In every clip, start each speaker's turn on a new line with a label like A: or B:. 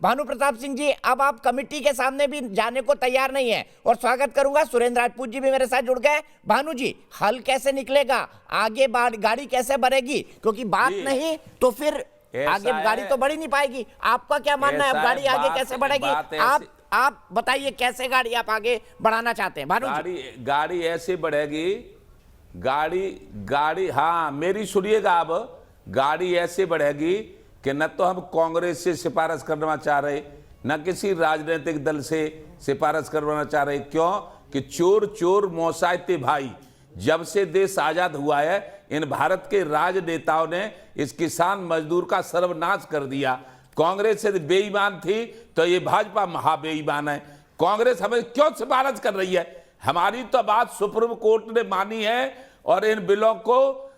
A: भानु प्रताप सिंह जी, अब आप कमेटी के सामने भी जाने को तैयार नहीं है। और स्वागत करूंगा, सुरेंद्र राजपूत जी भी मेरे साथ जुड़ गए। भानु जी, हल कैसे निकलेगा, आगे गाड़ी कैसे बढ़ेगी, क्योंकि बात नहीं तो फिर आगे गाड़ी तो बढ़ ही नहीं पाएगी। आपका क्या मानना है, अब गाड़ी आगे कैसे बढ़ेगी? आप बताइए कैसे गाड़ी आप आगे बढ़ाना चाहते हैं भानु जी?
B: गाड़ी ऐसे बढ़ेगी, गाड़ी हाँ मेरी सुनिएगा, अब गाड़ी ऐसे बढ़ेगी कि न तो हम कांग्रेस से सिफारिश करना चाह रहे, न किसी राजनीतिक दल से सिफारिश करवाना चाह रहे। क्यों कि चोर चोर मौसायते भाई, जब से देश आजाद हुआ है इन भारत के राजनेताओं ने इस किसान मजदूर का सर्वनाश कर दिया। कांग्रेस से बेईमान थी तो ये भाजपा महाबेईमान है। कांग्रेस हमें क्यों सिफारिश कर रही है? हमारी तो बात सुप्रीम कोर्ट ने मानी है और इन बिलों को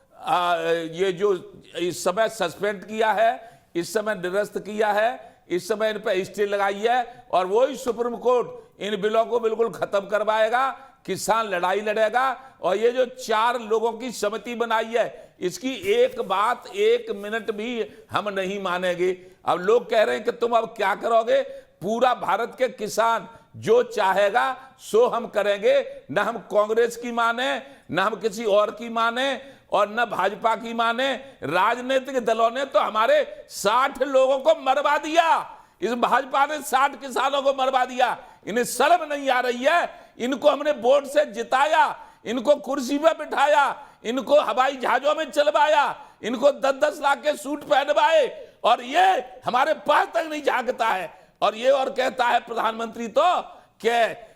B: ये जो इस समय सस्पेंड किया है, इस समय निरस्त किया है, इस समय इन पर स्टे लगाई है और वही सुप्रीम कोर्ट इन बिलों को बिल्कुल खत्म करवाएगा। किसान लड़ाई लड़ेगा और ये जो 4 लोगों की समिति बनाई है इसकी एक बात 1 मिनट भी हम नहीं मानेंगे। अब लोग कह रहे हैं कि तुम अब क्या करोगे? पूरा भारत के किसान जो चाहेगा सो हम करेंगे। न हम कांग्रेस की माने, न हम किसी और की माने और न भाजपा की माने। राजनीतिक दलों ने तो हमारे 60 लोगों को मरवा दिया। इस भाजपा ने 60 किसानों को मरवा दिया। इन्हें शर्म नहीं आ रही है? इनको हमने वोट से जिताया, इनको कुर्सी पे बिठाया, इनको हवाई जहाजों में चलवाया, इनको 10-10 लाख के सूट पहनवाए और ये हमारे पास तक नहीं झांकता है। और ये और कहता है प्रधानमंत्री तो कि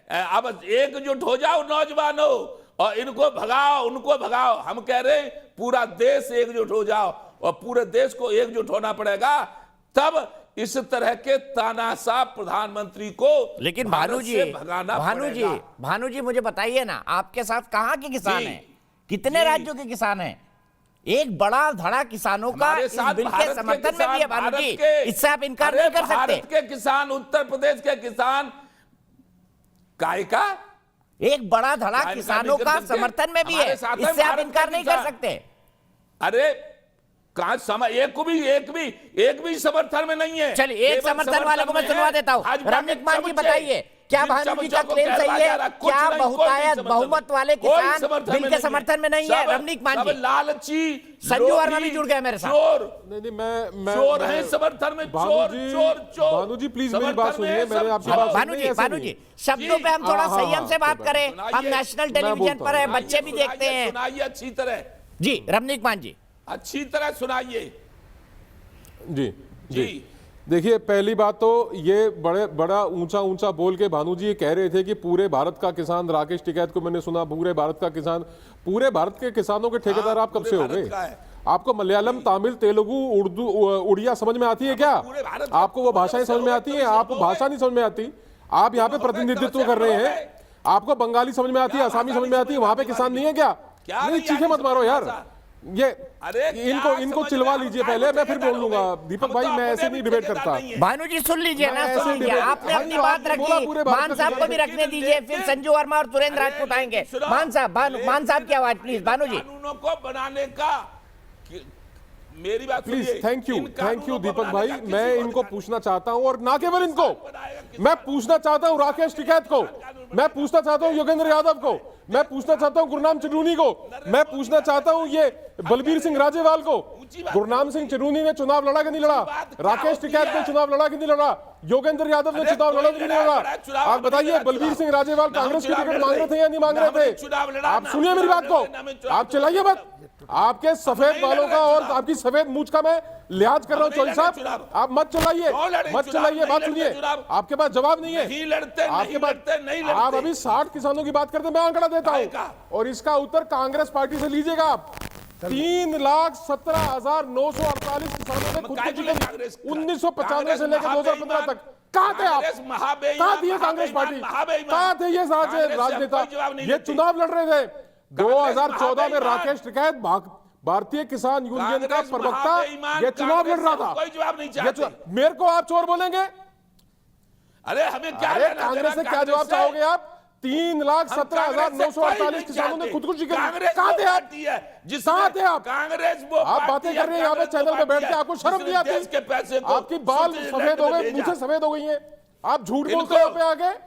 B: अब एकजुट हो जाओ नौजवानों और इनको भगाओ, उनको भगाओ। हम कह रहे हैं पूरा देश एकजुट हो जाओ और पूरे देश को एकजुट होना पड़ेगा, तब इस तरह के तानाशाह प्रधानमंत्री को
A: लेकिन भानु जी मुझे बताइए ना, आपके साथ कहां के किसान हैं? कितने राज्यों के किसान हैं? एक बड़ा धड़ा किसानों का इस बिल के समर्थन में भी है भानु जी, इससे आप इनकार नहीं कर सकते।
B: भारत के किसान, उत्तर प्रदेश के किसान काय का
A: एक बड़ा धड़ा किसानों का समर्थन में भी है, इससे आप इनकार नहीं कर सकते।
B: अरे कहां समय एक भी समर्थन में नहीं है।
A: चलिए एक समर्थन वाले को मैं सुनवा देता हूं। रमनीक मान जी बताइए, क्या भानु जी का क्लेम सही है? क्या बहुमत वाले किसान बिल के समर्थन में नहीं है? रमनीक मान जी,
B: लालची
A: संजू वर्मा भी जुड़ गए मेरे साथ।
B: नहीं, मैं चोर है समर्थन में।
C: भानु जी प्लीज मेरी बात सुनिए। मैंने आपकी
A: भानु जी शब्दों पे हम थोड़ा संयम से बात करें। हम नेशनल टेलीविजन पर है, बच्चे भी देखते हैं।
B: सुनाइए अच्छी तरह
A: जी, रमनीक मान जी
B: अच्छी तरह सुनाइए।
C: जी देखिए, पहली बात तो ये बड़ा ऊंचा बोल के भानु जी ये कह रहे थे कि पूरे भारत का किसान, राकेश टिकैत को मैंने सुना पूरे भारत का किसान। पूरे भारत के किसानों के ठेकेदार आप कब से हो गए? आपको मलयालम, तमिल, तेलुगु, उर्दू, उड़िया समझ में आती है क्या? आपको वो भाषाएं समझ में आती है? आपको भाषा नहीं समझ में आती? आप यहाँ पे प्रतिनिधित्व कर रहे हैं। आपको बंगाली समझ में आती है, आसामी समझ में आती है, वहां पे किसान नहीं है क्या? नहीं, चीखें मत मारो यार। ये इनको चिलवा लीजिए पहले, मैं फिर बोल लूंगा। दीपक भाई, मैं ऐसे नहीं डिबेट करता।
A: भानु जी सुन लीजिए ना, सुन लीजिए। आपने अपनी बात रखी, मान साहब को भी रखने दीजिए, फिर संजू वर्मा और सुरेंद्र राजपूत आएंगे। मान साहब की आवाज प्लीज। भानु जी
B: कानूनों को बनाने का मेरी बात
C: प्लीज। थैंक यू दीपक भाई। मैं इनको पूछना चाहता हूं, और ना केवल इनको, मैं पूछना चाहता हूं राकेश टिकैत को, मैं पूछना चाहता हूं योगेंद्र यादव को, मैं पूछना चाहता हूं गुरनाम चिरूनी को, मैं पूछना चाहता हूं ये बलबीर सिंह राजेवाल को। गुरनाम सिंह चिरूनी ने चुनाव लड़ा कि नहीं लड़ा? राकेश टिकैत ने चुनाव लड़ा कि नहीं लड़ा? योगेंद्र यादव ने चुनाव लड़ा कि नहीं लड़ा? आप बताइए, बलबीर सिंह राजेवाल कांग्रेस की टिकट मांग रहे थे या नहीं मांग रहे थे? आप सुनिए मेरी बात को, आप चिल्लाइए मत। आपके सफेद बालों का और आपकी सफेद मूंछ का मैं लिहाज कर रहा हूं चौधरी साहब। आप मत चलाइए, बात सुनिए। आपके पास जवाब नहीं है, आपके पास। आप अभी 60 किसानों की बात करते, मैं आंकड़ा देता हूं और इसका उत्तर कांग्रेस पार्टी से लीजिएगा आप। 3,17,948 किसानों ने खुद की 1995 से लेकर 2015 तक कहां थे आप? कहां थी कांग्रेस पार्टी? कहां थे ये राजनेता? ये चुनाव लड़ रहे थे 2014 में। राकेश टिकैत भारतीय किसान यूनियन का प्रवक्ता, ये चुनाव लड़ रहा था।
B: कोई जवाब नहीं चाहते।
C: मेरे को आप चोर बोलेंगे?
B: अरे हमें क्या,
C: कांग्रेस से क्या जवाब चाहोगे आप? 3,17,948 किसानों ने खुदकुशी करी।
B: कांग्रेस
C: कहां थे आप?
B: जिसमें
C: कहां थे आप?
B: कांग्रेस वो
C: आप बातें कर रहे हैं यहाँ पे चैनल पे बैठ के, आपको शर्म नहीं आती?
B: देश के पैसे को
C: आपकी बाल
B: सबसे
C: सफेद हो गए,
B: भेजा।
C: मुझे सफेद हो गई हैं, आप झूठ बोलते
B: इनको-
C: हो यहाँ पे आके।